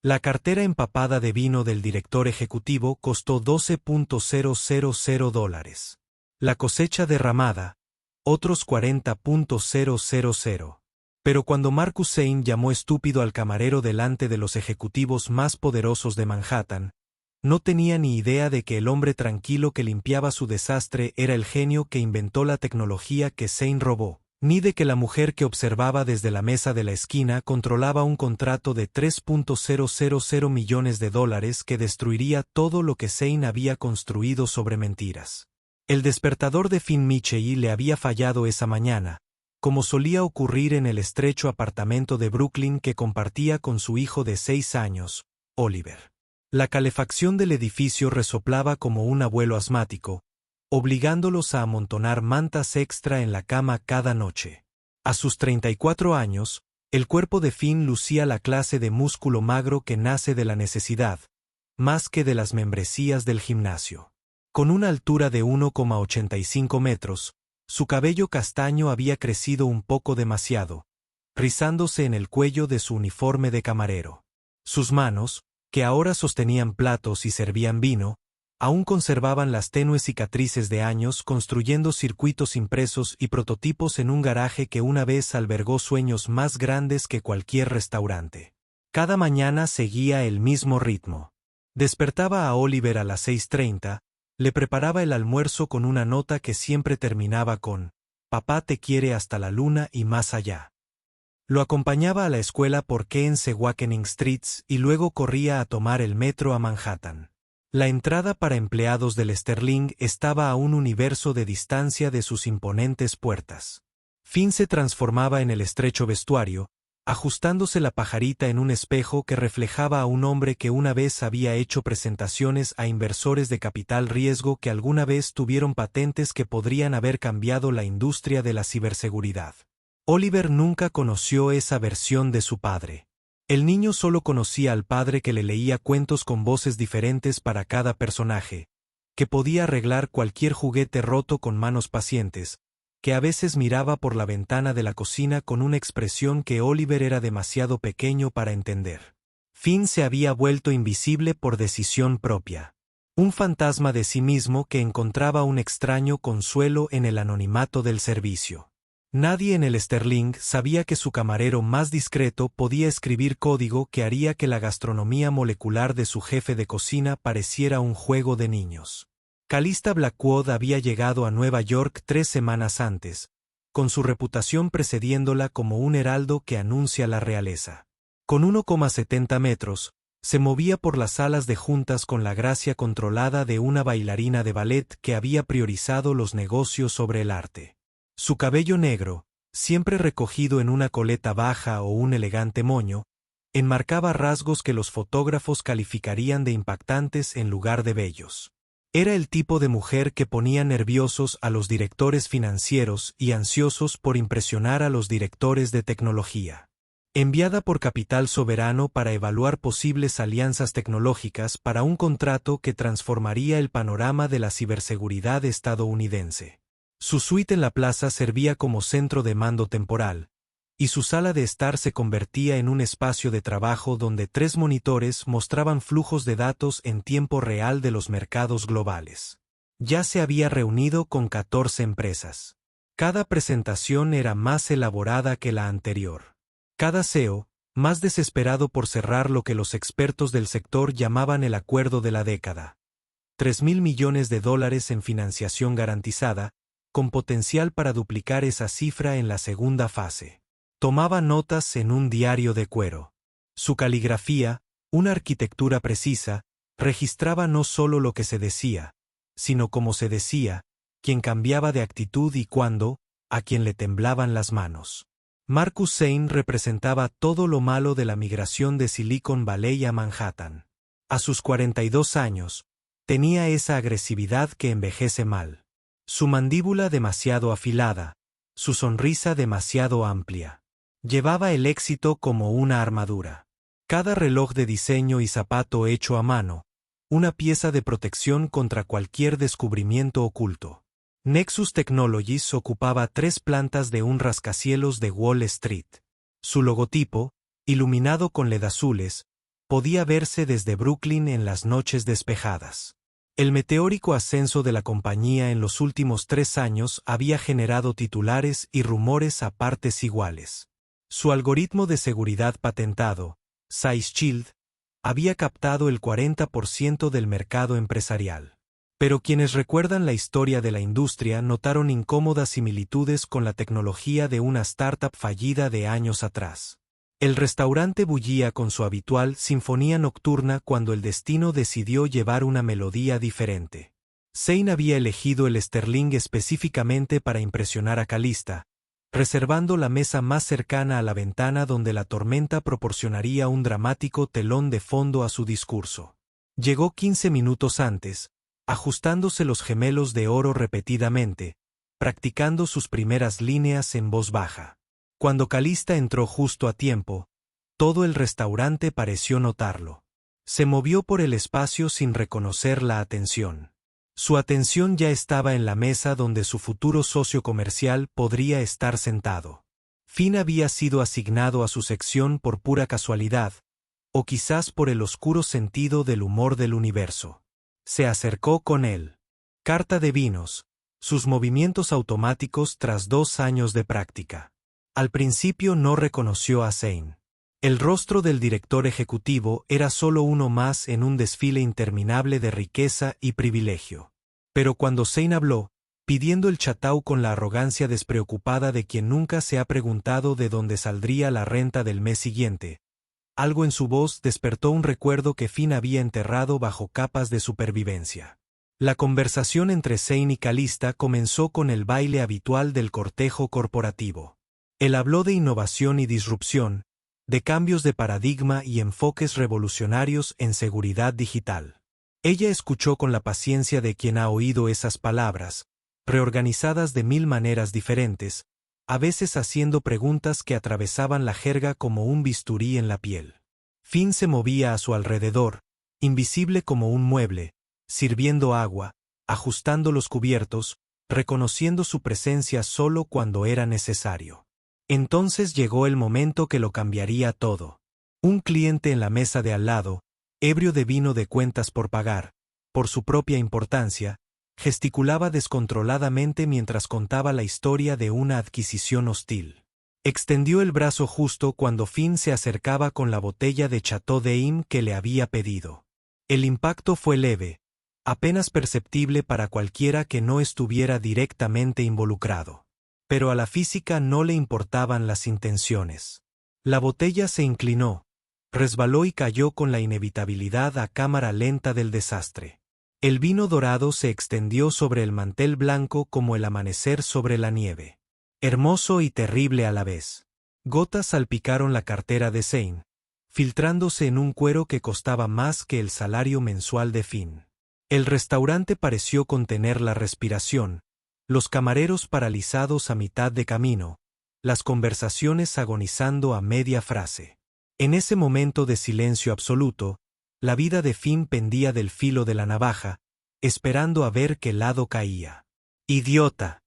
La cartera empapada de vino del director ejecutivo costó $12.000. La cosecha derramada, otros $40.000. Pero cuando Mark Hussain llamó estúpido al camarero delante de los ejecutivos más poderosos de Manhattan, no tenía ni idea de que el hombre tranquilo que limpiaba su desastre era el genio que inventó la tecnología que Hussain robó, ni de que la mujer que observaba desde la mesa de la esquina controlaba un contrato de $3.000 millones que destruiría todo lo que Hussain había construido sobre mentiras. El despertador de Finn Mitchell le había fallado esa mañana, como solía ocurrir en el estrecho apartamento de Brooklyn que compartía con su hijo de 6 años, Oliver. La calefacción del edificio resoplaba como un abuelo asmático, obligándolos a amontonar mantas extra en la cama cada noche. A sus 34 años, el cuerpo de Finn lucía la clase de músculo magro que nace de la necesidad, más que de las membresías del gimnasio. Con una altura de 1,85 metros, su cabello castaño había crecido un poco demasiado, rizándose en el cuello de su uniforme de camarero. Sus manos, que ahora sostenían platos y servían vino, aún conservaban las tenues cicatrices de años construyendo circuitos impresos y prototipos en un garaje que una vez albergó sueños más grandes que cualquier restaurante. Cada mañana seguía el mismo ritmo. Despertaba a Oliver a las 6:30, le preparaba el almuerzo con una nota que siempre terminaba con «Papá te quiere hasta la luna y más allá». Lo acompañaba a la escuela por Keenswakening Streets y luego corría a tomar el metro a Manhattan. La entrada para empleados del Sterling estaba a un universo de distancia de sus imponentes puertas. Finn se transformaba en el estrecho vestuario, ajustándose la pajarita en un espejo que reflejaba a un hombre que una vez había hecho presentaciones a inversores de capital riesgo que alguna vez tuvieron patentes que podrían haber cambiado la industria de la ciberseguridad. Oliver nunca conoció esa versión de su padre. El niño solo conocía al padre que le leía cuentos con voces diferentes para cada personaje, que podía arreglar cualquier juguete roto con manos pacientes, que a veces miraba por la ventana de la cocina con una expresión que Oliver era demasiado pequeño para entender. Finn se había vuelto invisible por decisión propia. Un fantasma de sí mismo que encontraba un extraño consuelo en el anonimato del servicio. Nadie en el Sterling sabía que su camarero más discreto podía escribir código que haría que la gastronomía molecular de su jefe de cocina pareciera un juego de niños. Calista Blackwood había llegado a Nueva York 3 semanas antes, con su reputación precediéndola como un heraldo que anuncia la realeza. Con 1,70 metros, se movía por las salas de juntas con la gracia controlada de una bailarina de ballet que había priorizado los negocios sobre el arte. Su cabello negro, siempre recogido en una coleta baja o un elegante moño, enmarcaba rasgos que los fotógrafos calificarían de impactantes en lugar de bellos. Era el tipo de mujer que ponía nerviosos a los directores financieros y ansiosos por impresionar a los directores de tecnología. Enviada por Capital Soberano para evaluar posibles alianzas tecnológicas para un contrato que transformaría el panorama de la ciberseguridad estadounidense. Su suite en la plaza servía como centro de mando temporal, y su sala de estar se convertía en un espacio de trabajo donde 3 monitores mostraban flujos de datos en tiempo real de los mercados globales. Ya se había reunido con 14 empresas. Cada presentación era más elaborada que la anterior. Cada CEO, más desesperado por cerrar lo que los expertos del sector llamaban el acuerdo de la década. $3.000 millones en financiación garantizada, con potencial para duplicar esa cifra en la segunda fase. Tomaba notas en un diario de cuero. Su caligrafía, una arquitectura precisa, registraba no solo lo que se decía, sino cómo se decía, quién cambiaba de actitud y cuándo, a quien le temblaban las manos. Mark Hussain representaba todo lo malo de la migración de Silicon Valley a Manhattan. A sus 42 años, tenía esa agresividad que envejece mal. Su mandíbula demasiado afilada, su sonrisa demasiado amplia. Llevaba el éxito como una armadura. Cada reloj de diseño y zapato hecho a mano, una pieza de protección contra cualquier descubrimiento oculto. Nexus Technologies ocupaba 3 plantas de un rascacielos de Wall Street. Su logotipo, iluminado con LED azules, podía verse desde Brooklyn en las noches despejadas. El meteórico ascenso de la compañía en los últimos 3 años había generado titulares y rumores a partes iguales. Su algoritmo de seguridad patentado, Size Shield, había captado el 40% del mercado empresarial. Pero quienes recuerdan la historia de la industria notaron incómodas similitudes con la tecnología de una startup fallida de años atrás. El restaurante bullía con su habitual sinfonía nocturna cuando el destino decidió llevar una melodía diferente. Zane había elegido el Sterling específicamente para impresionar a Calista, reservando la mesa más cercana a la ventana donde la tormenta proporcionaría un dramático telón de fondo a su discurso. Llegó 15 minutos antes, ajustándose los gemelos de oro repetidamente, practicando sus primeras líneas en voz baja. Cuando Calista entró justo a tiempo, todo el restaurante pareció notarlo. Se movió por el espacio sin reconocer la atención. Su atención ya estaba en la mesa donde su futuro socio comercial podría estar sentado. Finn había sido asignado a su sección por pura casualidad, o quizás por el oscuro sentido del humor del universo. Se acercó con él. Carta de vinos, sus movimientos automáticos tras 2 años de práctica. Al principio no reconoció a Zane. El rostro del director ejecutivo era solo uno más en un desfile interminable de riqueza y privilegio. Pero cuando Zane habló, pidiendo el chatau con la arrogancia despreocupada de quien nunca se ha preguntado de dónde saldría la renta del mes siguiente, algo en su voz despertó un recuerdo que Finn había enterrado bajo capas de supervivencia. La conversación entre Zane y Calista comenzó con el baile habitual del cortejo corporativo. Él habló de innovación y disrupción, de cambios de paradigma y enfoques revolucionarios en seguridad digital. Ella escuchó con la paciencia de quien ha oído esas palabras, reorganizadas de 1000 maneras diferentes, a veces haciendo preguntas que atravesaban la jerga como un bisturí en la piel. Finn se movía a su alrededor, invisible como un mueble, sirviendo agua, ajustando los cubiertos, reconociendo su presencia solo cuando era necesario. Entonces llegó el momento que lo cambiaría todo. Un cliente en la mesa de al lado, ebrio de vino de cuentas por pagar, por su propia importancia, gesticulaba descontroladamente mientras contaba la historia de una adquisición hostil. Extendió el brazo justo cuando Finn se acercaba con la botella de Chateau d'Ymes que le había pedido. El impacto fue leve, apenas perceptible para cualquiera que no estuviera directamente involucrado. Pero a la física no le importaban las intenciones. La botella se inclinó, resbaló y cayó con la inevitabilidad a cámara lenta del desastre. El vino dorado se extendió sobre el mantel blanco como el amanecer sobre la nieve. Hermoso y terrible a la vez. Gotas salpicaron la cartera de Zane, filtrándose en un cuero que costaba más que el salario mensual de Finn. El restaurante pareció contener la respiración, los camareros paralizados a mitad de camino, las conversaciones agonizando a media frase. En ese momento de silencio absoluto, la vida de Finn pendía del filo de la navaja, esperando a ver qué lado caía. ¡Idiota!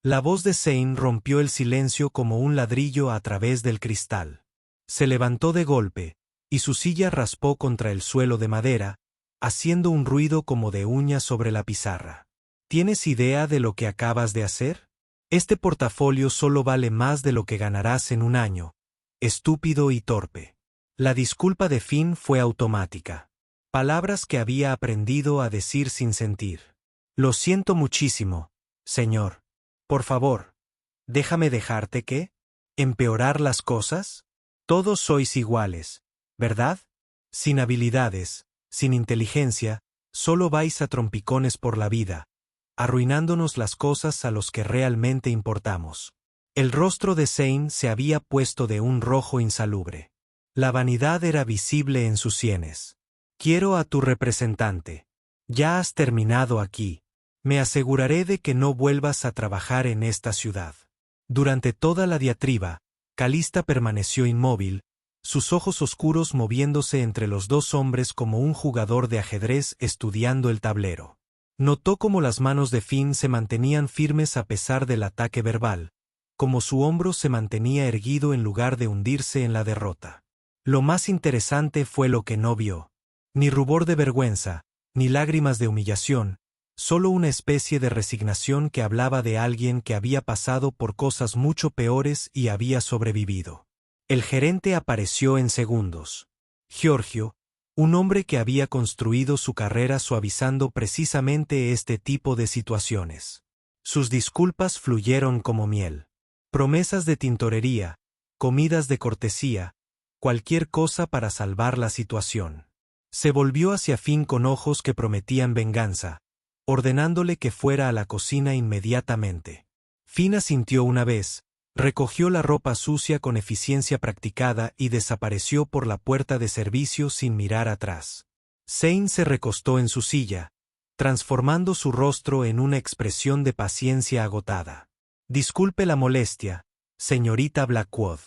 La voz de Zane rompió el silencio como un ladrillo a través del cristal. Se levantó de golpe, y su silla raspó contra el suelo de madera, haciendo un ruido como de uñas sobre la pizarra. ¿Tienes idea de lo que acabas de hacer? Este portafolio solo vale más de lo que ganarás en un año. Estúpido y torpe. La disculpa de Finn fue automática. Palabras que había aprendido a decir sin sentir. Lo siento muchísimo, señor. Por favor, déjame dejarte que... ¿Empeorar las cosas? Todos sois iguales, ¿verdad? Sin habilidades, sin inteligencia, solo vais a trompicones por la vida, arruinándonos las cosas a los que realmente importamos. El rostro de Zane se había puesto de un rojo insalubre. La vanidad era visible en sus sienes. Quiero a tu representante. Ya has terminado aquí. Me aseguraré de que no vuelvas a trabajar en esta ciudad. Durante toda la diatriba, Calista permaneció inmóvil, sus ojos oscuros moviéndose entre los dos hombres como un jugador de ajedrez estudiando el tablero. Notó cómo las manos de Finn se mantenían firmes a pesar del ataque verbal, como su hombro se mantenía erguido en lugar de hundirse en la derrota. Lo más interesante fue lo que no vio. Ni rubor de vergüenza, ni lágrimas de humillación, solo una especie de resignación que hablaba de alguien que había pasado por cosas mucho peores y había sobrevivido. El gerente apareció en segundos. Giorgio, un hombre que había construido su carrera suavizando precisamente este tipo de situaciones. Sus disculpas fluyeron como miel. Promesas de tintorería, comidas de cortesía, cualquier cosa para salvar la situación. Se volvió hacia Finn con ojos que prometían venganza, ordenándole que fuera a la cocina inmediatamente. Finn asintió una vez, recogió la ropa sucia con eficiencia practicada y desapareció por la puerta de servicio sin mirar atrás. Zane se recostó en su silla, transformando su rostro en una expresión de paciencia agotada. Disculpe la molestia, señorita Blackwood.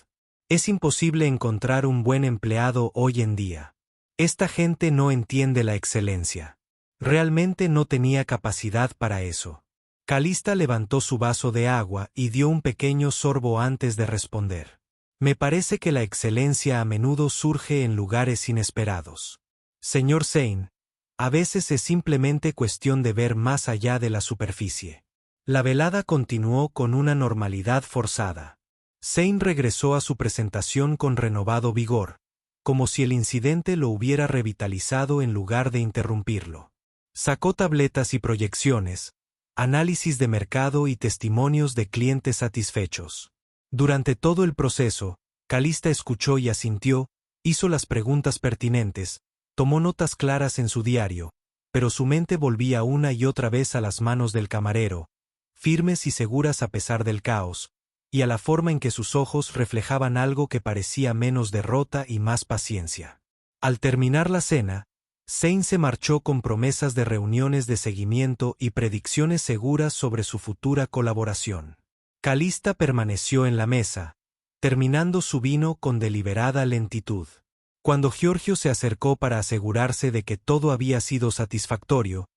Es imposible encontrar un buen empleado hoy en día. Esta gente no entiende la excelencia. Realmente no tenía capacidad para eso. Calista levantó su vaso de agua y dio un pequeño sorbo antes de responder. Me parece que la excelencia a menudo surge en lugares inesperados. Señor Zane, a veces es simplemente cuestión de ver más allá de la superficie. La velada continuó con una normalidad forzada. Zane regresó a su presentación con renovado vigor, como si el incidente lo hubiera revitalizado en lugar de interrumpirlo. Sacó tabletas y proyecciones, análisis de mercado y testimonios de clientes satisfechos. Durante todo el proceso, Calista escuchó y asintió, hizo las preguntas pertinentes, tomó notas claras en su diario, pero su mente volvía una y otra vez a las manos del camarero, firmes y seguras a pesar del caos, y a la forma en que sus ojos reflejaban algo que parecía menos derrota y más paciencia. Al terminar la cena, Zane se marchó con promesas de reuniones de seguimiento y predicciones seguras sobre su futura colaboración. Calista permaneció en la mesa, terminando su vino con deliberada lentitud. Cuando Giorgio se acercó para asegurarse de que todo había sido satisfactorio,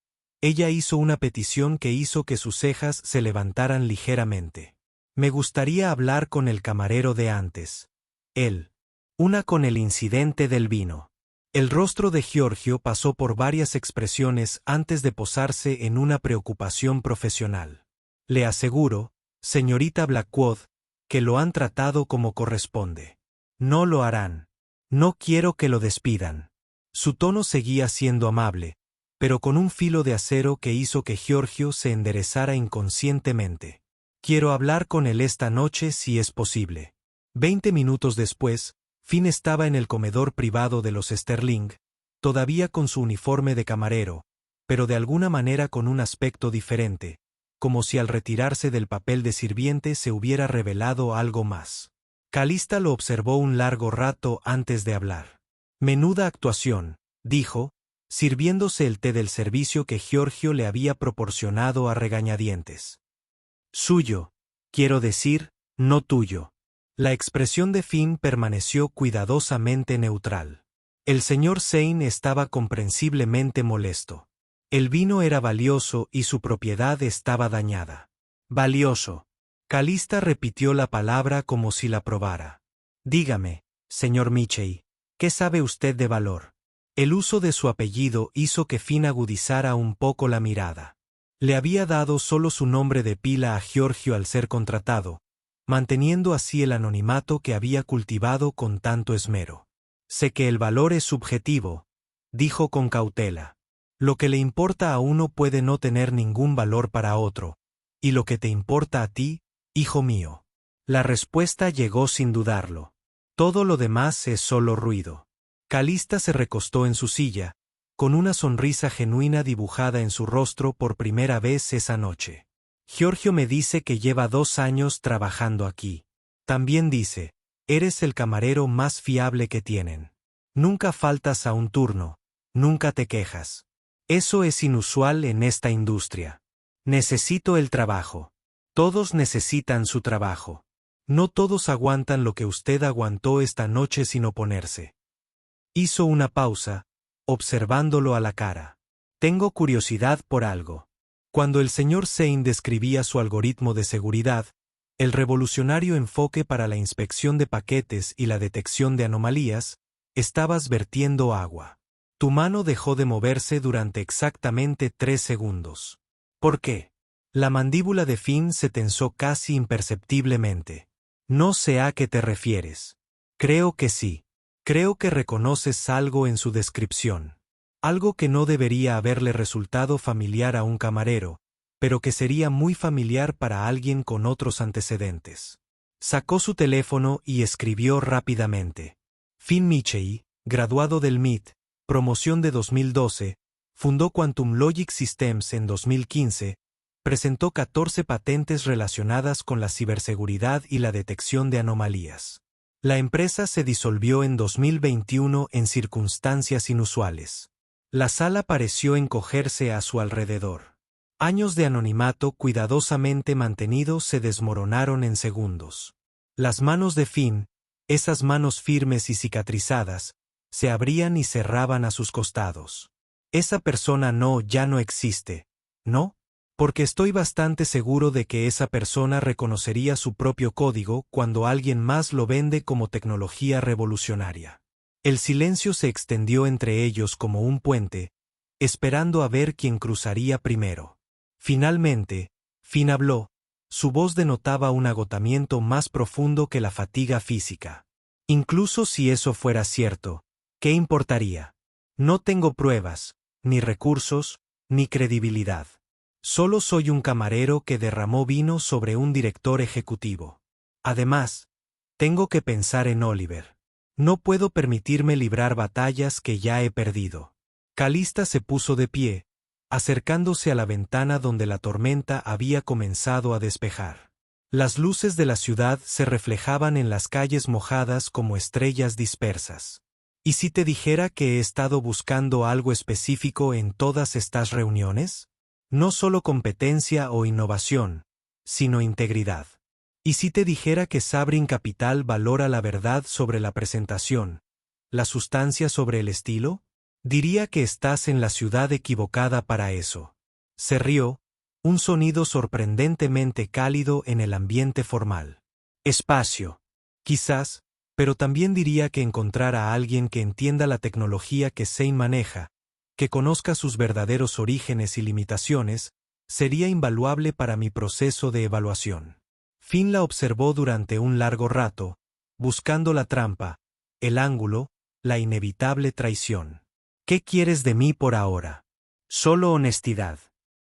ella hizo una petición que hizo que sus cejas se levantaran ligeramente. Me gustaría hablar con el camarero de antes. Él. Una con el incidente del vino. El rostro de Giorgio pasó por varias expresiones antes de posarse en una preocupación profesional. Le aseguro, señorita Blackwood, que lo han tratado como corresponde. No lo harán. No quiero que lo despidan. Su tono seguía siendo amable, pero con un filo de acero que hizo que Giorgio se enderezara inconscientemente. Quiero hablar con él esta noche si es posible. 20 minutos después, Finn estaba en el comedor privado de los Sterling, todavía con su uniforme de camarero, pero de alguna manera con un aspecto diferente, como si al retirarse del papel de sirviente se hubiera revelado algo más. Calista lo observó un largo rato antes de hablar. Menuda actuación, dijo, sirviéndose el té del servicio que Giorgio le había proporcionado a regañadientes. Suyo, quiero decir, no tuyo. La expresión de Finn permaneció cuidadosamente neutral. El señor Zane estaba comprensiblemente molesto. El vino era valioso y su propiedad estaba dañada. Valioso. Calista repitió la palabra como si la probara. Dígame, señor Michey, ¿qué sabe usted de valor? El uso de su apellido hizo que Finn agudizara un poco la mirada. Le había dado solo su nombre de pila a Giorgio al ser contratado, manteniendo así el anonimato que había cultivado con tanto esmero. Sé que el valor es subjetivo, dijo con cautela. Lo que le importa a uno puede no tener ningún valor para otro, y lo que te importa a ti, hijo mío. La respuesta llegó sin dudarlo. Todo lo demás es solo ruido. Calista se recostó en su silla, con una sonrisa genuina dibujada en su rostro por primera vez esa noche. Giorgio me dice que lleva 2 años trabajando aquí. También dice, eres el camarero más fiable que tienen. Nunca faltas a un turno, nunca te quejas. Eso es inusual en esta industria. Necesito el trabajo. Todos necesitan su trabajo. No todos aguantan lo que usted aguantó esta noche sin oponerse. Hizo una pausa, observándolo a la cara. Tengo curiosidad por algo. Cuando el señor Zane describía su algoritmo de seguridad, el revolucionario enfoque para la inspección de paquetes y la detección de anomalías, Estabas vertiendo agua. Tu mano dejó de moverse durante exactamente 3 segundos. ¿Por qué? La mandíbula de Finn se tensó casi imperceptiblemente. No sé a qué te refieres. Creo que sí. Creo que reconoces algo en su descripción. Algo que no debería haberle resultado familiar a un camarero, pero que sería muy familiar para alguien con otros antecedentes. Sacó su teléfono y escribió rápidamente. Finn Michey, graduado del MIT, promoción de 2012, fundó Quantum Logic Systems en 2015, presentó 14 patentes relacionadas con la ciberseguridad y la detección de anomalías. La empresa se disolvió en 2021 en circunstancias inusuales. La sala pareció encogerse a su alrededor. Años de anonimato cuidadosamente mantenido se desmoronaron en segundos. Las manos de Finn, esas manos firmes y cicatrizadas, se abrían y cerraban a sus costados. Esa persona ya no existe, ¿no? Porque estoy bastante seguro de que esa persona reconocería su propio código cuando alguien más lo vende como tecnología revolucionaria. El silencio se extendió entre ellos como un puente, esperando a ver quién cruzaría primero. Finalmente, Finn habló. Su voz denotaba un agotamiento más profundo que la fatiga física. Incluso si eso fuera cierto, ¿qué importaría? No tengo pruebas, ni recursos, ni credibilidad. Solo soy un camarero que derramó vino sobre un director ejecutivo. Además, tengo que pensar en Oliver. No puedo permitirme librar batallas que ya he perdido. Calista se puso de pie, acercándose a la ventana donde la tormenta había comenzado a despejar. Las luces de la ciudad se reflejaban en las calles mojadas como estrellas dispersas. ¿Y si te dijera que he estado buscando algo específico en todas estas reuniones? No solo competencia o innovación, sino integridad. ¿Y si te dijera que Sabrin Capital valora la verdad sobre la presentación, la sustancia sobre el estilo? Diría que estás en la ciudad equivocada para eso. Se rió, un sonido sorprendentemente cálido en el ambiente formal. Espacio. Quizás, pero también diría que encontrar a alguien que entienda la tecnología que Zane maneja, que conozca sus verdaderos orígenes y limitaciones, sería invaluable para mi proceso de evaluación. Finn la observó durante un largo rato, buscando la trampa, el ángulo, la inevitable traición. ¿Qué quieres de mí por ahora? Solo honestidad.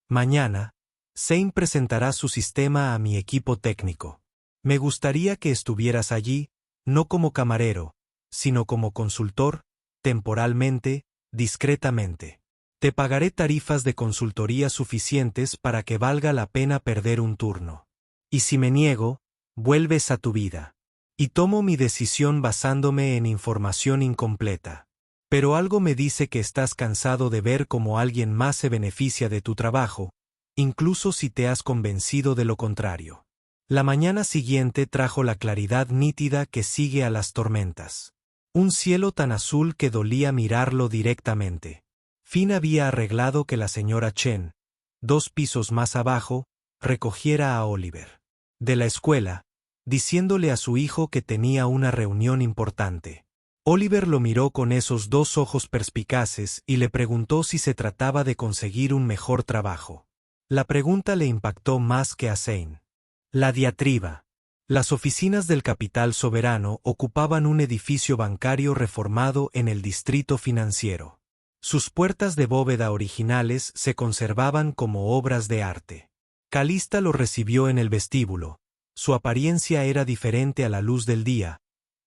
Mañana, Zane presentará su sistema a mi equipo técnico. Me gustaría que estuvieras allí, no como camarero, sino como consultor, temporalmente, discretamente. Te pagaré tarifas de consultoría suficientes para que valga la pena perder un turno. Y si me niego, vuelves a tu vida. Y tomo mi decisión basándome en información incompleta. Pero algo me dice que estás cansado de ver cómo alguien más se beneficia de tu trabajo, incluso si te has convencido de lo contrario. La mañana siguiente trajo la claridad nítida que sigue a las tormentas. Un cielo tan azul que dolía mirarlo directamente. Finn había arreglado que la señora Chen, 2 pisos más abajo, recogiera a Oliver de la escuela, diciéndole a su hijo que tenía una reunión importante. Oliver lo miró con esos 2 ojos perspicaces y le preguntó si se trataba de conseguir un mejor trabajo. La pregunta le impactó más que a Zane. La diatriba. Las oficinas del capital soberano ocupaban un edificio bancario reformado en el distrito financiero. Sus puertas de bóveda originales se conservaban como obras de arte. Calista lo recibió en el vestíbulo. Su apariencia era diferente a la luz del día,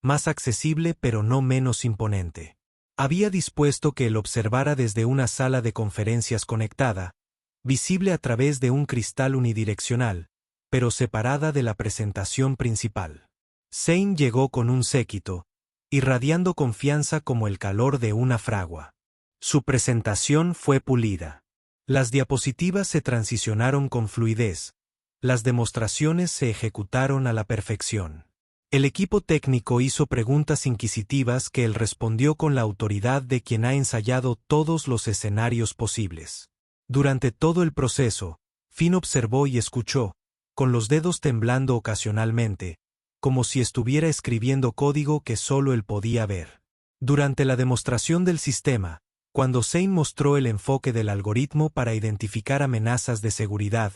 más accesible pero no menos imponente. Había dispuesto que él observara desde una sala de conferencias conectada, visible a través de un cristal unidireccional, pero separada de la presentación principal. Zane llegó con un séquito, irradiando confianza como el calor de una fragua. Su presentación fue pulida. Las diapositivas se transicionaron con fluidez, las demostraciones se ejecutaron a la perfección. El equipo técnico hizo preguntas inquisitivas que él respondió con la autoridad de quien ha ensayado todos los escenarios posibles. Durante todo el proceso, Finn observó y escuchó, con los dedos temblando ocasionalmente, como si estuviera escribiendo código que solo él podía ver. Durante la demostración del sistema, cuando Zane mostró el enfoque del algoritmo para identificar amenazas de seguridad,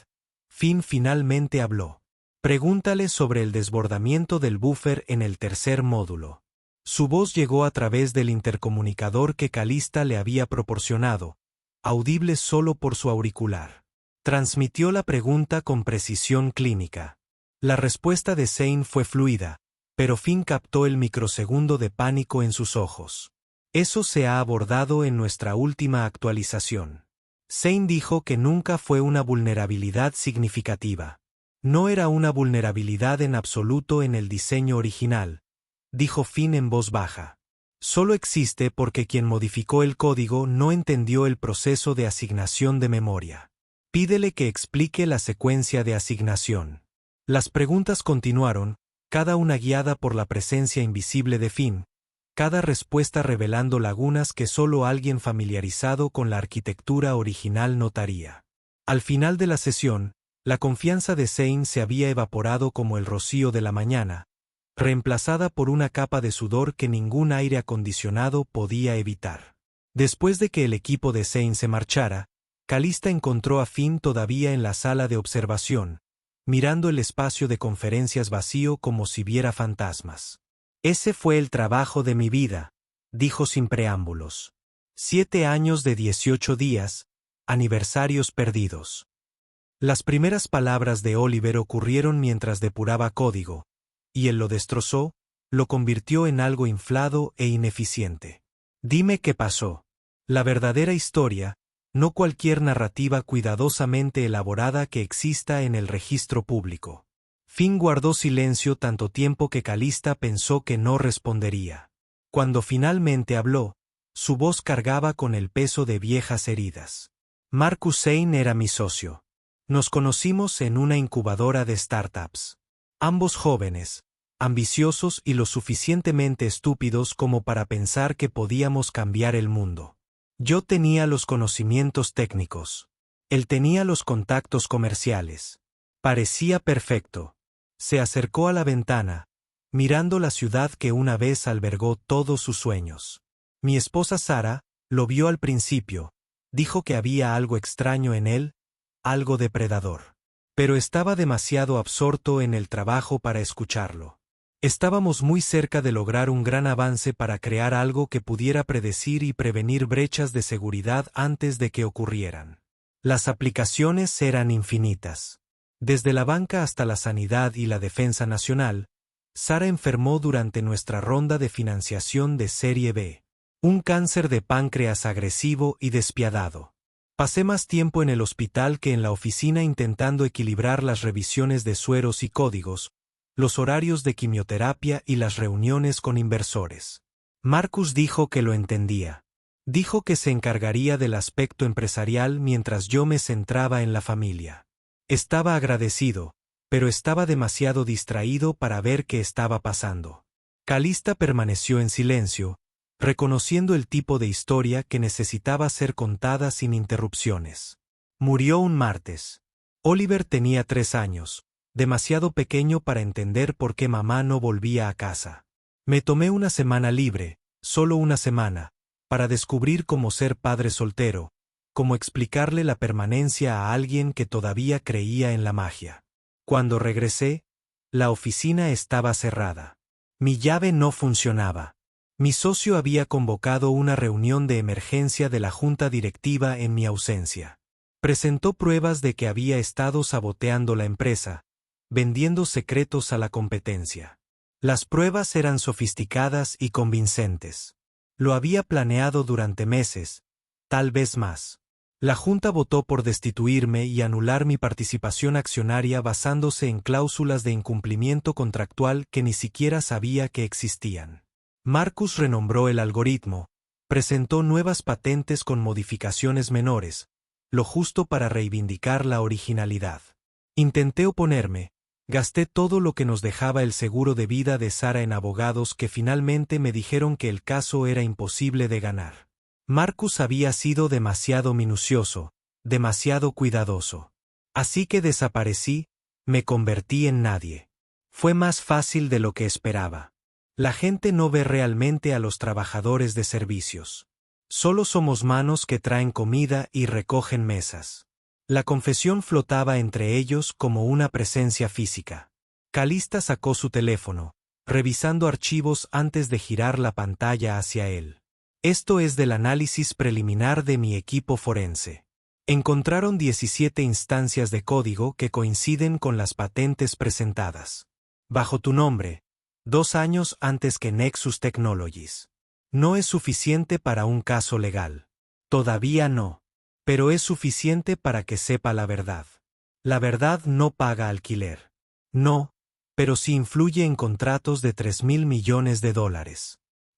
Finn finalmente habló. Pregúntale sobre el desbordamiento del buffer en el tercer módulo. Su voz llegó a través del intercomunicador que Calista le había proporcionado, audible solo por su auricular. Transmitió la pregunta con precisión clínica. La respuesta de Zane fue fluida, pero Finn captó el microsegundo de pánico en sus ojos. Eso se ha abordado en nuestra última actualización. Zane dijo que nunca fue una vulnerabilidad significativa. No era una vulnerabilidad en absoluto en el diseño original, dijo Finn en voz baja. Solo existe porque quien modificó el código no entendió el proceso de asignación de memoria. Pídele que explique la secuencia de asignación. Las preguntas continuaron, cada una guiada por la presencia invisible de Finn, cada respuesta revelando lagunas que solo alguien familiarizado con la arquitectura original notaría. Al final de la sesión, la confianza de Zane se había evaporado como el rocío de la mañana, reemplazada por una capa de sudor que ningún aire acondicionado podía evitar. Después de que el equipo de Zane se marchara, Calista encontró a Finn todavía en la sala de observación, mirando el espacio de conferencias vacío como si viera fantasmas. Ese fue el trabajo de mi vida, dijo sin preámbulos. 7 años de 18 días, aniversarios perdidos. Las primeras palabras de Oliver ocurrieron mientras depuraba código, y él lo destrozó, lo convirtió en algo inflado e ineficiente. Dime qué pasó. La verdadera historia, no cualquier narrativa cuidadosamente elaborada que exista en el registro público. Finn guardó silencio tanto tiempo que Calista pensó que no respondería. Cuando finalmente habló, su voz cargaba con el peso de viejas heridas. Marcus Zane era mi socio. Nos conocimos en una incubadora de startups. Ambos jóvenes, ambiciosos y lo suficientemente estúpidos como para pensar que podíamos cambiar el mundo. Yo tenía los conocimientos técnicos. Él tenía los contactos comerciales. Parecía perfecto. Se acercó a la ventana, mirando la ciudad que una vez albergó todos sus sueños. Mi esposa Sara lo vio al principio, dijo que había algo extraño en él, algo depredador. Pero estaba demasiado absorto en el trabajo para escucharlo. Estábamos muy cerca de lograr un gran avance para crear algo que pudiera predecir y prevenir brechas de seguridad antes de que ocurrieran. Las aplicaciones eran infinitas. Desde la banca hasta la sanidad y la defensa nacional, Sara enfermó durante nuestra ronda de financiación de Serie B. Un cáncer de páncreas agresivo y despiadado. Pasé más tiempo en el hospital que en la oficina intentando equilibrar las revisiones de sueros y códigos, los horarios de quimioterapia y las reuniones con inversores. Marcus dijo que lo entendía. Dijo que se encargaría del aspecto empresarial mientras yo me centraba en la familia. Estaba agradecido, pero estaba demasiado distraído para ver qué estaba pasando. Calista permaneció en silencio, reconociendo el tipo de historia que necesitaba ser contada sin interrupciones. Murió un martes. Oliver tenía 3 años, demasiado pequeño para entender por qué mamá no volvía a casa. Me tomé una semana libre, solo una semana, para descubrir cómo ser padre soltero, cómo explicarle la permanencia a alguien que todavía creía en la magia. Cuando regresé, la oficina estaba cerrada. Mi llave no funcionaba. Mi socio había convocado una reunión de emergencia de la junta directiva en mi ausencia. Presentó pruebas de que había estado saboteando la empresa, vendiendo secretos a la competencia. Las pruebas eran sofisticadas y convincentes. Lo había planeado durante meses, tal vez más. La junta votó por destituirme y anular mi participación accionaria basándose en cláusulas de incumplimiento contractual que ni siquiera sabía que existían. Marcus renombró el algoritmo, presentó nuevas patentes con modificaciones menores, lo justo para reivindicar la originalidad. Intenté oponerme, gasté todo lo que nos dejaba el seguro de vida de Sara en abogados que finalmente me dijeron que el caso era imposible de ganar. Marcus había sido demasiado minucioso, demasiado cuidadoso. Así que desaparecí, me convertí en nadie. Fue más fácil de lo que esperaba. La gente no ve realmente a los trabajadores de servicios. Solo somos manos que traen comida y recogen mesas. La confesión flotaba entre ellos como una presencia física. Calista sacó su teléfono, revisando archivos antes de girar la pantalla hacia él. Esto es del análisis preliminar de mi equipo forense. Encontraron 17 instancias de código que coinciden con las patentes presentadas. Bajo tu nombre, 2 años antes que Nexus Technologies. No es suficiente para un caso legal. Todavía no. Pero es suficiente para que sepa la verdad. La verdad no paga alquiler. No, pero sí influye en contratos de $3.000 millones.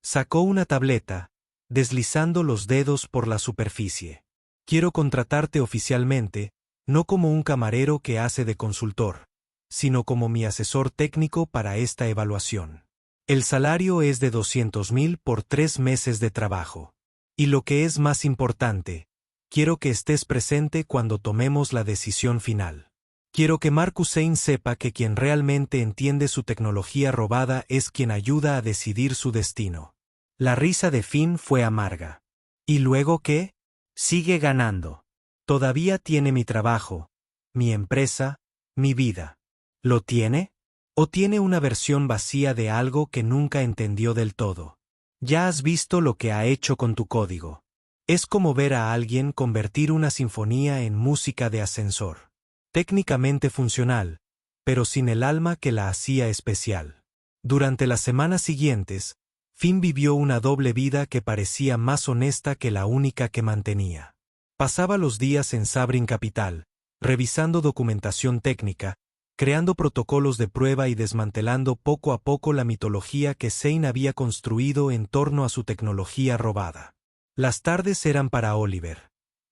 Sacó una tableta, deslizando los dedos por la superficie. Quiero contratarte oficialmente, no como un camarero que hace de consultor, sino como mi asesor técnico para esta evaluación. El salario es de $200.000 por 3 meses de trabajo. Y lo que es más importante, quiero que estés presente cuando tomemos la decisión final. Quiero que Mark Hussain sepa que quien realmente entiende su tecnología robada es quien ayuda a decidir su destino. La risa de Finn fue amarga. ¿Y luego qué? Sigue ganando. Todavía tiene mi trabajo, mi empresa, mi vida. ¿Lo tiene? ¿O tiene una versión vacía de algo que nunca entendió del todo? Ya has visto lo que ha hecho con tu código. Es como ver a alguien convertir una sinfonía en música de ascensor. Técnicamente funcional, pero sin el alma que la hacía especial. Durante las semanas siguientes, Finn vivió una doble vida que parecía más honesta que la única que mantenía. Pasaba los días en Sabrin Capital, revisando documentación técnica, creando protocolos de prueba y desmantelando poco a poco la mitología que Zane había construido en torno a su tecnología robada. Las tardes eran para Oliver.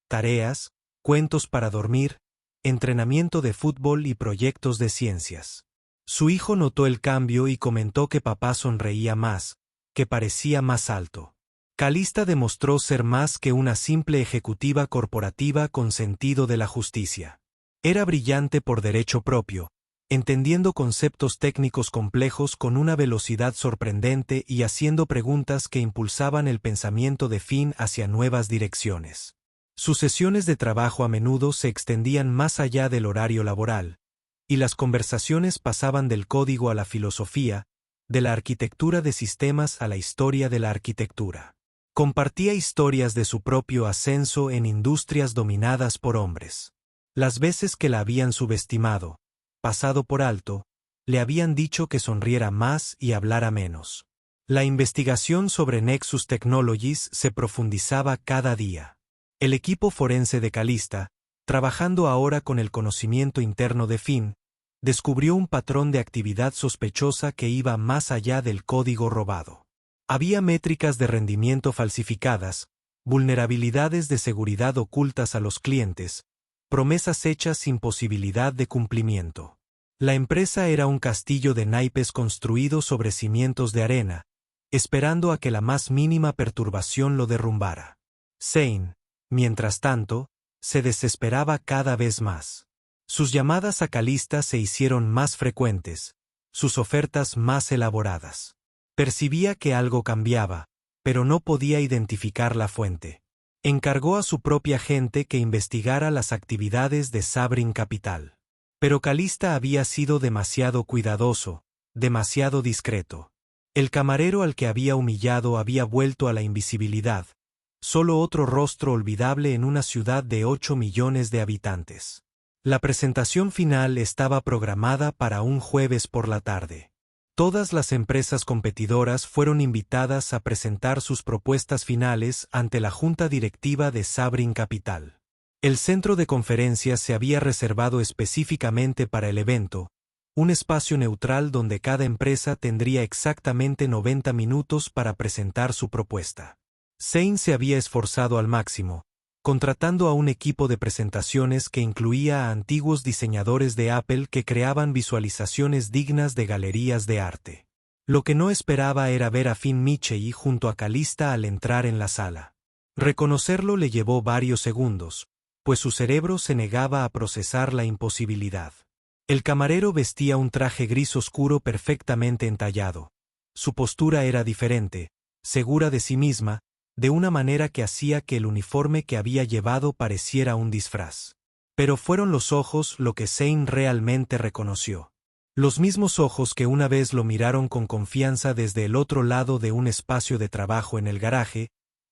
Tareas, cuentos para dormir, entrenamiento de fútbol y proyectos de ciencias. Su hijo notó el cambio y comentó que papá sonreía más, que parecía más alto. Calista demostró ser más que una simple ejecutiva corporativa con sentido de la justicia. Era brillante por derecho propio, entendiendo conceptos técnicos complejos con una velocidad sorprendente y haciendo preguntas que impulsaban el pensamiento de Finn hacia nuevas direcciones. Sus sesiones de trabajo a menudo se extendían más allá del horario laboral, y las conversaciones pasaban del código a la filosofía, de la arquitectura de sistemas a la historia de la arquitectura. Compartía historias de su propio ascenso en industrias dominadas por hombres. Las veces que la habían subestimado, pasado por alto, le habían dicho que sonriera más y hablara menos. La investigación sobre Nexus Technologies se profundizaba cada día. El equipo forense de Calista, trabajando ahora con el conocimiento interno de Finn, descubrió un patrón de actividad sospechosa que iba más allá del código robado. Había métricas de rendimiento falsificadas, vulnerabilidades de seguridad ocultas a los clientes, promesas hechas sin posibilidad de cumplimiento. La empresa era un castillo de naipes construido sobre cimientos de arena, esperando a que la más mínima perturbación lo derrumbara. Zane, mientras tanto, se desesperaba cada vez más. Sus llamadas a Calista se hicieron más frecuentes, sus ofertas más elaboradas. Percibía que algo cambiaba, pero no podía identificar la fuente. Encargó a su propia gente que investigara las actividades de Sabrin Capital. Pero Calista había sido demasiado cuidadoso, demasiado discreto. El camarero al que había humillado había vuelto a la invisibilidad, solo otro rostro olvidable en una ciudad de 8 millones de habitantes. La presentación final estaba programada para un jueves por la tarde. Todas las empresas competidoras fueron invitadas a presentar sus propuestas finales ante la junta directiva de Sabrin Capital. El centro de conferencias se había reservado específicamente para el evento, un espacio neutral donde cada empresa tendría exactamente 90 minutos para presentar su propuesta. Zane se había esforzado al máximo, contratando a un equipo de presentaciones que incluía a antiguos diseñadores de Apple que creaban visualizaciones dignas de galerías de arte. Lo que no esperaba era ver a Finn Michey junto a Calista al entrar en la sala. Reconocerlo le llevó varios segundos, pues su cerebro se negaba a procesar la imposibilidad. El camarero vestía un traje gris oscuro perfectamente entallado, Su postura era diferente, segura de sí misma, de una manera que hacía que el uniforme que había llevado pareciera un disfraz. Pero fueron los ojos lo que Zane realmente reconoció. Los mismos ojos que una vez lo miraron con confianza desde el otro lado de un espacio de trabajo en el garaje,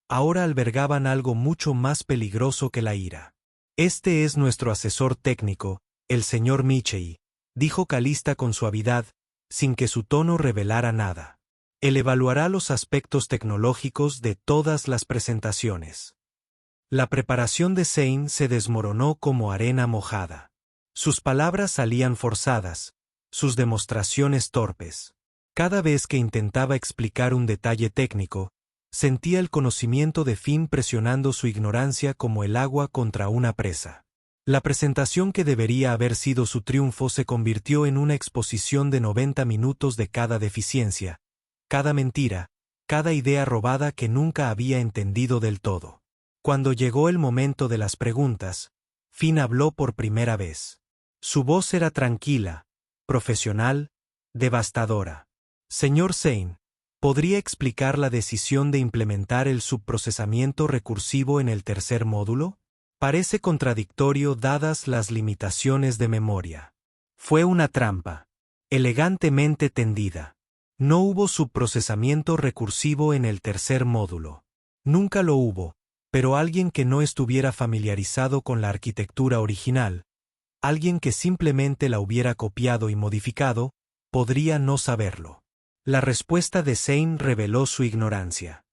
ahora albergaban algo mucho más peligroso que la ira. Este es nuestro asesor técnico, el señor Michei, dijo Calista con suavidad, sin que su tono revelara nada. Él evaluará los aspectos tecnológicos de todas las presentaciones. La preparación de Zane se desmoronó como arena mojada. Sus palabras salían forzadas, sus demostraciones torpes. Cada vez que intentaba explicar un detalle técnico, sentía el conocimiento de Finn presionando su ignorancia como el agua contra una presa. La presentación que debería haber sido su triunfo se convirtió en una exposición de 90 minutos de cada deficiencia, cada mentira, cada idea robada que nunca había entendido del todo. Cuando llegó el momento de las preguntas, Finn habló por primera vez. Su voz era tranquila, profesional, devastadora. Señor Zane, ¿podría explicar la decisión de implementar el subprocesamiento recursivo en el tercer módulo? Parece contradictorio dadas las limitaciones de memoria. Fue una trampa, elegantemente tendida. No hubo subprocesamiento recursivo en el tercer módulo. Nunca lo hubo, pero alguien que no estuviera familiarizado con la arquitectura original, alguien que simplemente la hubiera copiado y modificado, podría no saberlo. La respuesta de Zane reveló su ignorancia.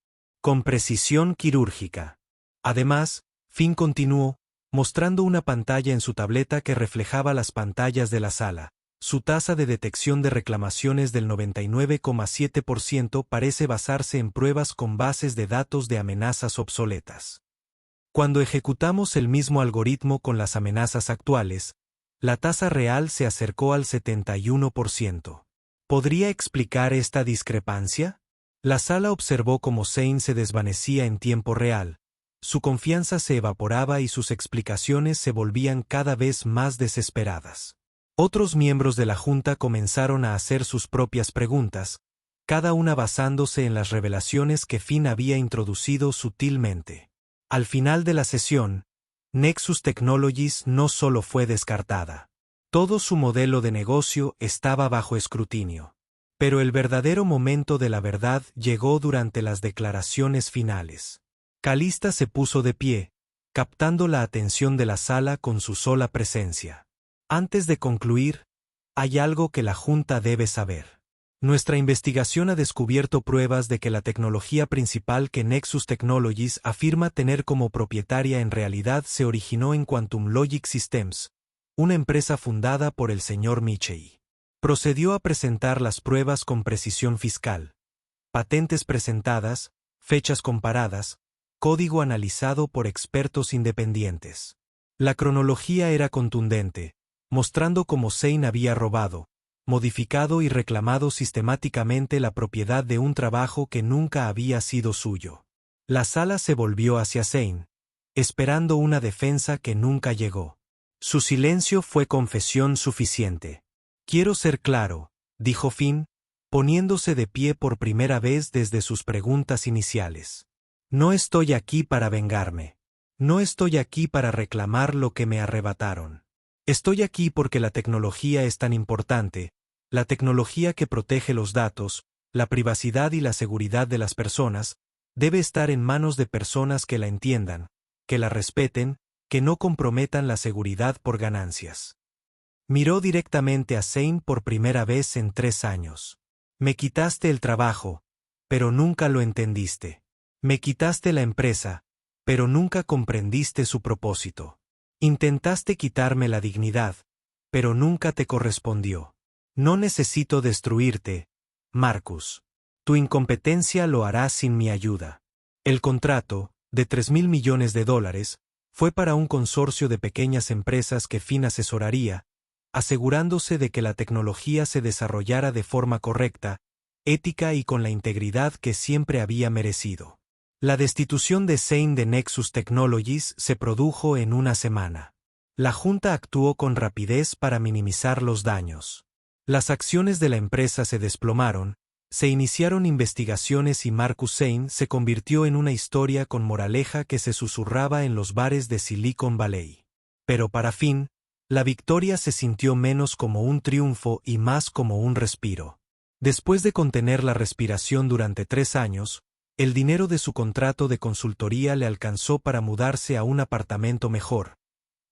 Con precisión quirúrgica. Además, Finn continuó, mostrando una pantalla en su tableta que reflejaba las pantallas de la sala. Su tasa de detección de reclamaciones del 99,7% parece basarse en pruebas con bases de datos de amenazas obsoletas. Cuando ejecutamos el mismo algoritmo con las amenazas actuales, la tasa real se acercó al 71%. ¿Podría explicar esta discrepancia? La sala observó cómo Zane se desvanecía en tiempo real, su confianza se evaporaba y sus explicaciones se volvían cada vez más desesperadas. Otros miembros de la Junta comenzaron a hacer sus propias preguntas, cada una basándose en las revelaciones que Finn había introducido sutilmente. Al final de la sesión, Nexus Technologies no solo fue descartada. Todo su modelo de negocio estaba bajo escrutinio. Pero el verdadero momento de la verdad llegó durante las declaraciones finales. Calista se puso de pie, captando la atención de la sala con su sola presencia. Antes de concluir, hay algo que la Junta debe saber. Nuestra investigación ha descubierto pruebas de que la tecnología principal que Nexus Technologies afirma tener como propietaria en realidad se originó en Quantum Logic Systems, una empresa fundada por el señor Michei. Procedió a presentar las pruebas con precisión fiscal. Patentes presentadas, fechas comparadas, código analizado por expertos independientes. La cronología era contundente, mostrando cómo Zane había robado, modificado y reclamado sistemáticamente la propiedad de un trabajo que nunca había sido suyo. La sala se volvió hacia Zane, esperando una defensa que nunca llegó. Su silencio fue confesión suficiente. Quiero ser claro, dijo Finn, poniéndose de pie por primera vez desde sus preguntas iniciales. No estoy aquí para vengarme. No estoy aquí para reclamar lo que me arrebataron. Estoy aquí porque la tecnología es tan importante, la tecnología que protege los datos, la privacidad y la seguridad de las personas, debe estar en manos de personas que la entiendan, que la respeten, que no comprometan la seguridad por ganancias. Miró directamente a Zane por primera vez en 3 años. Me quitaste el trabajo, pero nunca lo entendiste. Me quitaste la empresa, pero nunca comprendiste su propósito. Intentaste quitarme la dignidad, pero nunca te correspondió. No necesito destruirte, Marcus. Tu incompetencia lo hará sin mi ayuda. El contrato, de $3.000 millones, fue para un consorcio de pequeñas empresas que Finn asesoraría, asegurándose de que la tecnología se desarrollara de forma correcta, ética y con la integridad que siempre había merecido. La destitución de Zane de Nexus Technologies se produjo en una semana. La Junta actuó con rapidez para minimizar los daños. Las acciones de la empresa se desplomaron, Se iniciaron investigaciones y Marcus Zane se convirtió en una historia con moraleja que se susurraba en los bares de Silicon Valley. Pero para Finn, la victoria se sintió menos como un triunfo y más como un respiro. Después de contener la respiración durante 3 años, el dinero de su contrato de consultoría le alcanzó para mudarse a un apartamento mejor,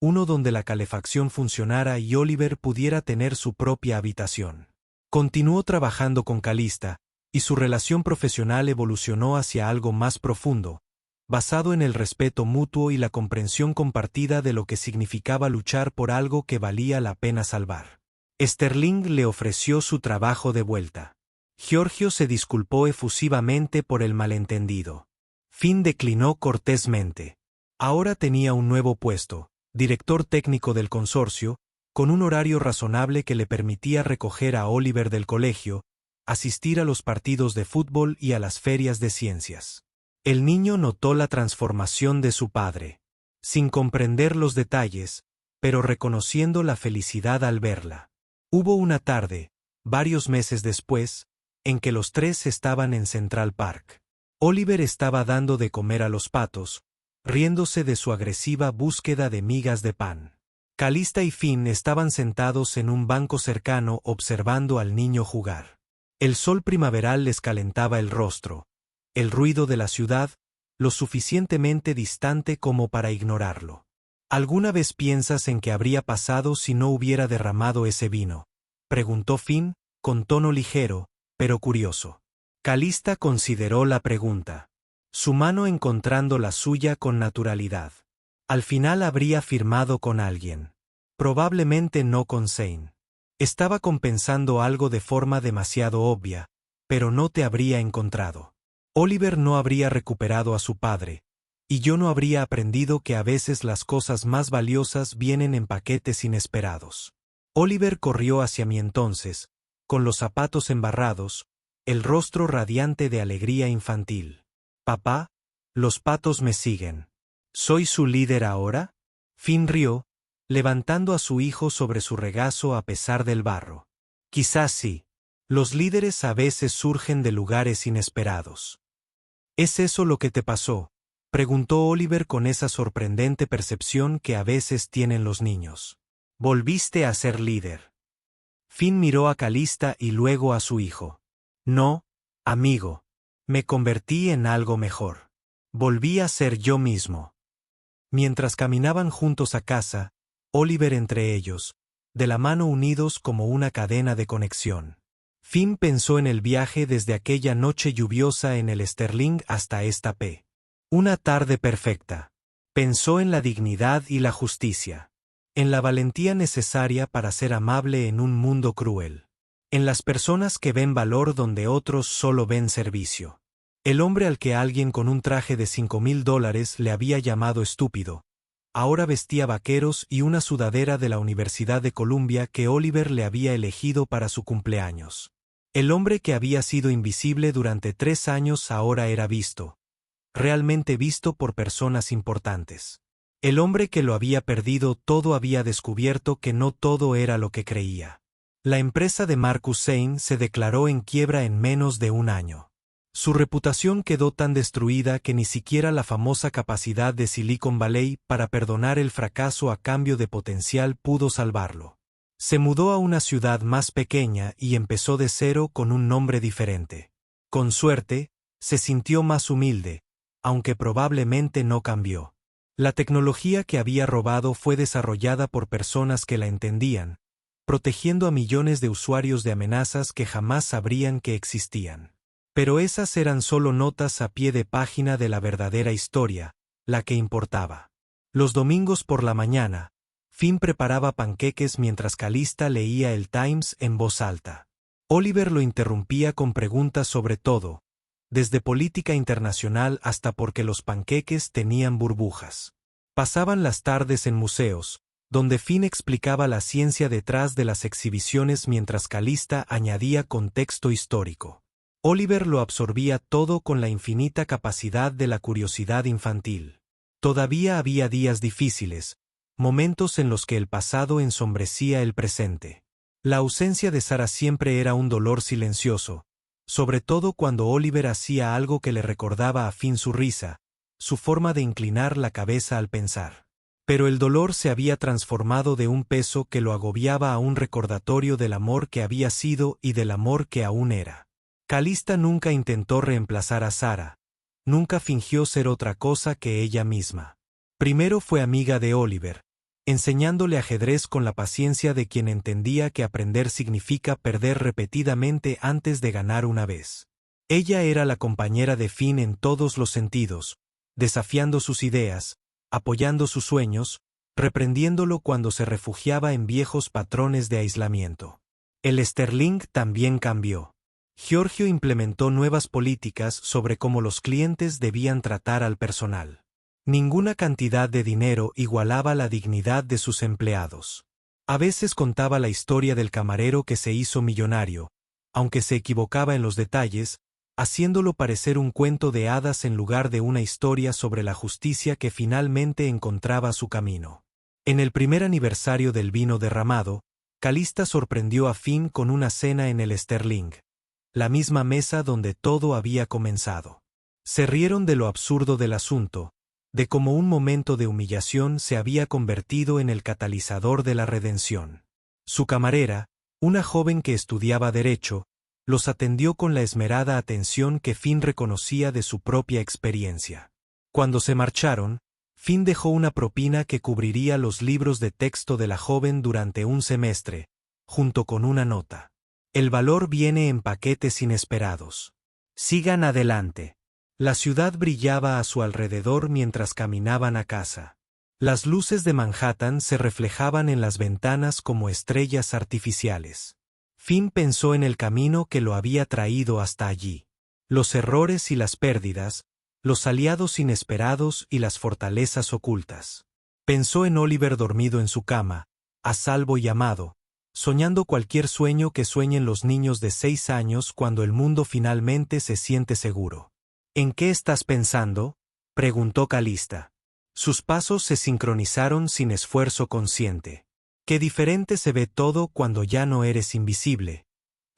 uno donde la calefacción funcionara y Oliver pudiera tener su propia habitación. Continuó trabajando con Calista, y su relación profesional evolucionó hacia algo más profundo, basado en el respeto mutuo y la comprensión compartida de lo que significaba luchar por algo que valía la pena salvar. Sterling le ofreció su trabajo de vuelta. Giorgio se disculpó efusivamente por el malentendido. Finn declinó cortésmente. Ahora tenía un nuevo puesto, director técnico del consorcio, con un horario razonable que le permitía recoger a Oliver del colegio, asistir a los partidos de fútbol y a las ferias de ciencias. El niño notó la transformación de su padre, sin comprender los detalles, pero reconociendo la felicidad al verla. Hubo una tarde, varios meses después, en que los tres estaban en Central Park. Oliver estaba dando de comer a los patos, riéndose de su agresiva búsqueda de migas de pan. Calista y Finn estaban sentados en un banco cercano observando al niño jugar. El sol primaveral les calentaba el rostro, el ruido de la ciudad, lo suficientemente distante como para ignorarlo. ¿Alguna vez piensas en qué habría pasado si no hubiera derramado ese vino?, preguntó Finn, con tono ligero, pero curioso. Calista consideró la pregunta, su mano encontrando la suya con naturalidad. Al final habría firmado con alguien. Probablemente no con Zane. Estaba compensando algo de forma demasiado obvia, pero no te habría encontrado. Oliver no habría recuperado a su padre, y yo no habría aprendido que a veces las cosas más valiosas vienen en paquetes inesperados. Oliver corrió hacia mí entonces, con los zapatos embarrados, el rostro radiante de alegría infantil. «Papá, los patos me siguen. ¿Soy su líder ahora?». Finn rió, levantando a su hijo sobre su regazo a pesar del barro. «Quizás sí. Los líderes a veces surgen de lugares inesperados». «¿Es eso lo que te pasó?», preguntó Oliver con esa sorprendente percepción que a veces tienen los niños. «¿Volviste a ser líder?». Finn miró a Calista y luego a su hijo. «No, amigo. Me convertí en algo mejor. Volví a ser yo mismo». Mientras caminaban juntos a casa, Oliver entre ellos, de la mano unidos como una cadena de conexión. Finn pensó en el viaje desde aquella noche lluviosa en el Sterling hasta esta P. Una tarde perfecta. Pensó en la dignidad y la justicia. En la valentía necesaria para ser amable en un mundo cruel. En las personas que ven valor donde otros solo ven servicio. El hombre al que alguien con un traje de $5,000 le había llamado estúpido, ahora vestía vaqueros y una sudadera de la Universidad de Columbia que Oliver le había elegido para su cumpleaños. El hombre que había sido invisible durante 3 años ahora era visto, realmente visto por personas importantes. El hombre que lo había perdido todo había descubierto que no todo era lo que creía. La empresa de Marcus Zane se declaró en quiebra en menos de un año. Su reputación quedó tan destruida que ni siquiera la famosa capacidad de Silicon Valley para perdonar el fracaso a cambio de potencial pudo salvarlo. Se mudó a una ciudad más pequeña y empezó de cero con un nombre diferente. Con suerte, se sintió más humilde, aunque probablemente no cambió. La tecnología que había robado fue desarrollada por personas que la entendían, protegiendo a millones de usuarios de amenazas que jamás sabrían que existían. Pero esas eran solo notas a pie de página de la verdadera historia, la que importaba. Los domingos por la mañana, Finn preparaba panqueques mientras Calista leía el Times en voz alta. Oliver lo interrumpía con preguntas sobre todo, desde política internacional hasta por qué los panqueques tenían burbujas. Pasaban las tardes en museos, donde Finn explicaba la ciencia detrás de las exhibiciones mientras Calista añadía contexto histórico. Oliver lo absorbía todo con la infinita capacidad de la curiosidad infantil. Todavía había días difíciles, momentos en los que el pasado ensombrecía el presente. La ausencia de Sara siempre era un dolor silencioso, sobre todo cuando Oliver hacía algo que le recordaba a Finn su risa, su forma de inclinar la cabeza al pensar. Pero el dolor se había transformado de un peso que lo agobiaba a un recordatorio del amor que había sido y del amor que aún era. Calista nunca intentó reemplazar a Sarah, nunca fingió ser otra cosa que ella misma. Primero fue amiga de Oliver, enseñándole ajedrez con la paciencia de quien entendía que aprender significa perder repetidamente antes de ganar una vez. Ella era la compañera de Finn en todos los sentidos, desafiando sus ideas, apoyando sus sueños, reprendiéndolo cuando se refugiaba en viejos patrones de aislamiento. El Sterling también cambió. Giorgio implementó nuevas políticas sobre cómo los clientes debían tratar al personal. Ninguna cantidad de dinero igualaba la dignidad de sus empleados. A veces contaba la historia del camarero que se hizo millonario, aunque se equivocaba en los detalles, haciéndolo parecer un cuento de hadas en lugar de una historia sobre la justicia que finalmente encontraba su camino. En el primer aniversario del vino derramado, Calista sorprendió a Finn con una cena en el Sterling, la misma mesa donde todo había comenzado. Se rieron de lo absurdo del asunto, de cómo un momento de humillación se había convertido en el catalizador de la redención. Su camarera, una joven que estudiaba Derecho, los atendió con la esmerada atención que Finn reconocía de su propia experiencia. Cuando se marcharon, Finn dejó una propina que cubriría los libros de texto de la joven durante un semestre, junto con una nota. El valor viene en paquetes inesperados. Sigan adelante. La ciudad brillaba a su alrededor mientras caminaban a casa. Las luces de Manhattan se reflejaban en las ventanas como estrellas artificiales. Finn pensó en el camino que lo había traído hasta allí. Los errores y las pérdidas, los aliados inesperados y las fortalezas ocultas. Pensó en Oliver dormido en su cama, a salvo y amado, soñando cualquier sueño que sueñen los niños de 6 años cuando el mundo finalmente se siente seguro. ¿En qué estás pensando?, preguntó Calista. Sus pasos se sincronizaron sin esfuerzo consciente. Qué diferente se ve todo cuando ya no eres invisible,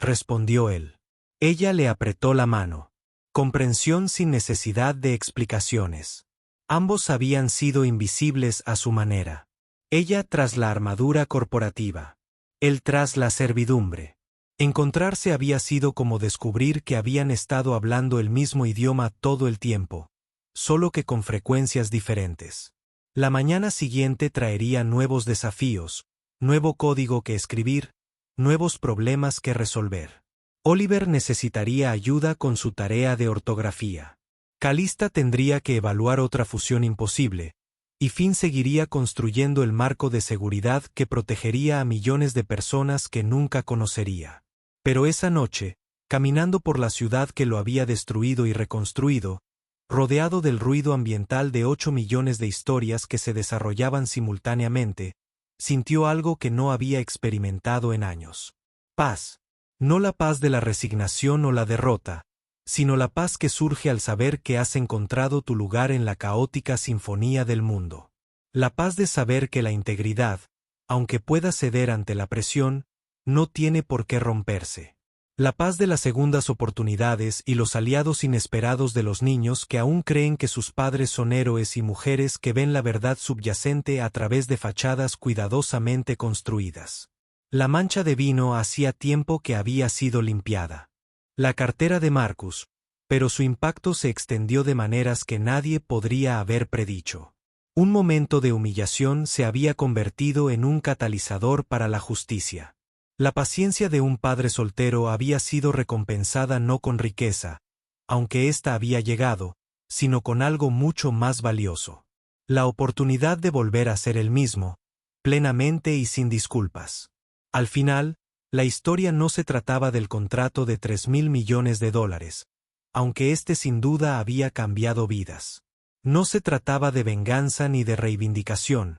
respondió él. Ella le apretó la mano. Comprensión sin necesidad de explicaciones. Ambos habían sido invisibles a su manera. Ella tras la armadura corporativa. Él tras la servidumbre. Encontrarse había sido como descubrir que habían estado hablando el mismo idioma todo el tiempo, solo que con frecuencias diferentes. La mañana siguiente traería nuevos desafíos, nuevo código que escribir, nuevos problemas que resolver. Oliver necesitaría ayuda con su tarea de ortografía. Calista tendría que evaluar otra fusión imposible, y Finn seguiría construyendo el marco de seguridad que protegería a millones de personas que nunca conocería. Pero esa noche, caminando por la ciudad que lo había destruido y reconstruido, rodeado del ruido ambiental de 8 millones de historias que se desarrollaban simultáneamente, sintió algo que no había experimentado en años. Paz. No la paz de la resignación o la derrota, sino la paz que surge al saber que has encontrado tu lugar en la caótica sinfonía del mundo. La paz de saber que la integridad, aunque pueda ceder ante la presión, no tiene por qué romperse. La paz de las segundas oportunidades y los aliados inesperados de los niños que aún creen que sus padres son héroes y mujeres que ven la verdad subyacente a través de fachadas cuidadosamente construidas. La mancha de vino hacía tiempo que había sido limpiada. La cartera de Marcus, pero su impacto se extendió de maneras que nadie podría haber predicho. Un momento de humillación se había convertido en un catalizador para la justicia. La paciencia de un padre soltero había sido recompensada no con riqueza, aunque ésta había llegado, sino con algo mucho más valioso. La oportunidad de volver a ser el mismo, plenamente y sin disculpas. Al final, la historia no se trataba del contrato de $3.000 millones, aunque este sin duda había cambiado vidas. No se trataba de venganza ni de reivindicación,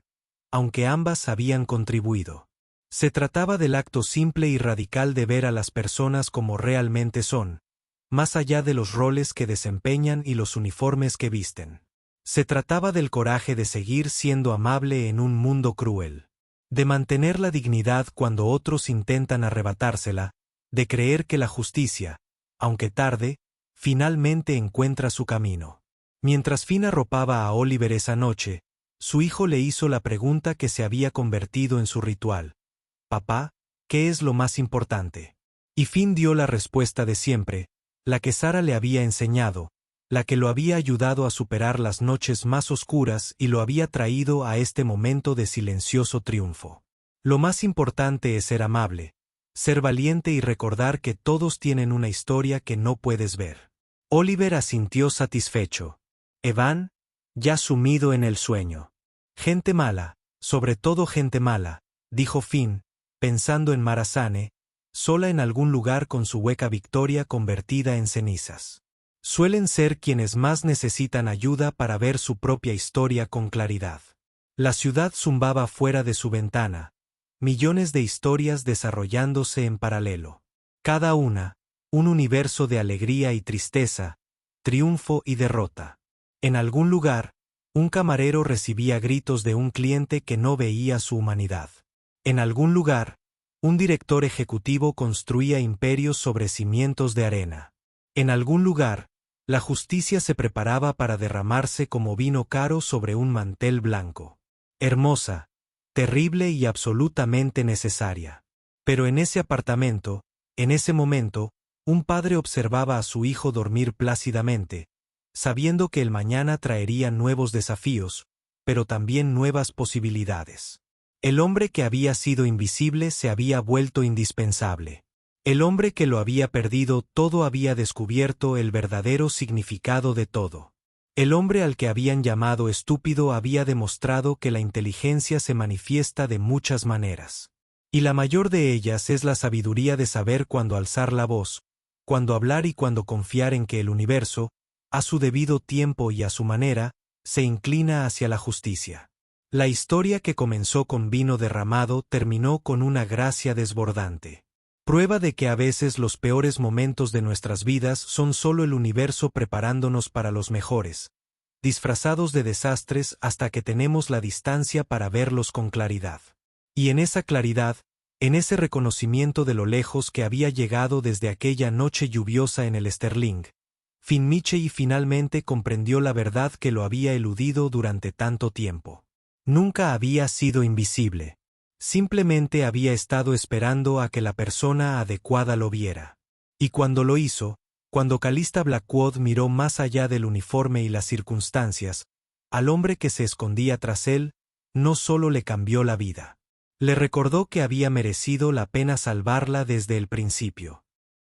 aunque ambas habían contribuido. Se trataba del acto simple y radical de ver a las personas como realmente son, más allá de los roles que desempeñan y los uniformes que visten. Se trataba del coraje de seguir siendo amable en un mundo cruel. De mantener la dignidad cuando otros intentan arrebatársela, de creer que la justicia, aunque tarde, finalmente encuentra su camino. Mientras Finn arropaba a Oliver esa noche, su hijo le hizo la pregunta que se había convertido en su ritual. «Papá, ¿qué es lo más importante?». Y Finn dio la respuesta de siempre, la que Sara le había enseñado, la que lo había ayudado a superar las noches más oscuras y lo había traído a este momento de silencioso triunfo. Lo más importante es ser amable, ser valiente y recordar que todos tienen una historia que no puedes ver. Oliver asintió satisfecho. Evan, ya sumido en el sueño. Gente mala, sobre todo gente mala, dijo Finn, pensando en Marazane, sola en algún lugar con su hueca Victoria convertida en cenizas. Suelen ser quienes más necesitan ayuda para ver su propia historia con claridad. La ciudad zumbaba fuera de su ventana, millones de historias desarrollándose en paralelo. Cada una, un universo de alegría y tristeza, triunfo y derrota. En algún lugar, un camarero recibía gritos de un cliente que no veía su humanidad. En algún lugar, un director ejecutivo construía imperios sobre cimientos de arena. En algún lugar, la justicia se preparaba para derramarse como vino caro sobre un mantel blanco. Hermosa, terrible y absolutamente necesaria. Pero en ese apartamento, en ese momento, un padre observaba a su hijo dormir plácidamente, sabiendo que el mañana traería nuevos desafíos, pero también nuevas posibilidades. El hombre que había sido invisible se había vuelto indispensable. El hombre que lo había perdido todo había descubierto el verdadero significado de todo. El hombre al que habían llamado estúpido había demostrado que la inteligencia se manifiesta de muchas maneras. Y la mayor de ellas es la sabiduría de saber cuándo alzar la voz, cuándo hablar y cuándo confiar en que el universo, a su debido tiempo y a su manera, se inclina hacia la justicia. La historia que comenzó con vino derramado terminó con una gracia desbordante. Prueba de que a veces los peores momentos de nuestras vidas son solo el universo preparándonos para los mejores, disfrazados de desastres hasta que tenemos la distancia para verlos con claridad. Y en esa claridad, en ese reconocimiento de lo lejos que había llegado desde aquella noche lluviosa en el Sterling, Finn Mitchell finalmente comprendió la verdad que lo había eludido durante tanto tiempo. Nunca había sido invisible. Simplemente había estado esperando a que la persona adecuada lo viera. Y cuando lo hizo, cuando Calista Blackwood miró más allá del uniforme y las circunstancias, al hombre que se escondía tras él, no solo le cambió la vida. Le recordó que había merecido la pena salvarla desde el principio.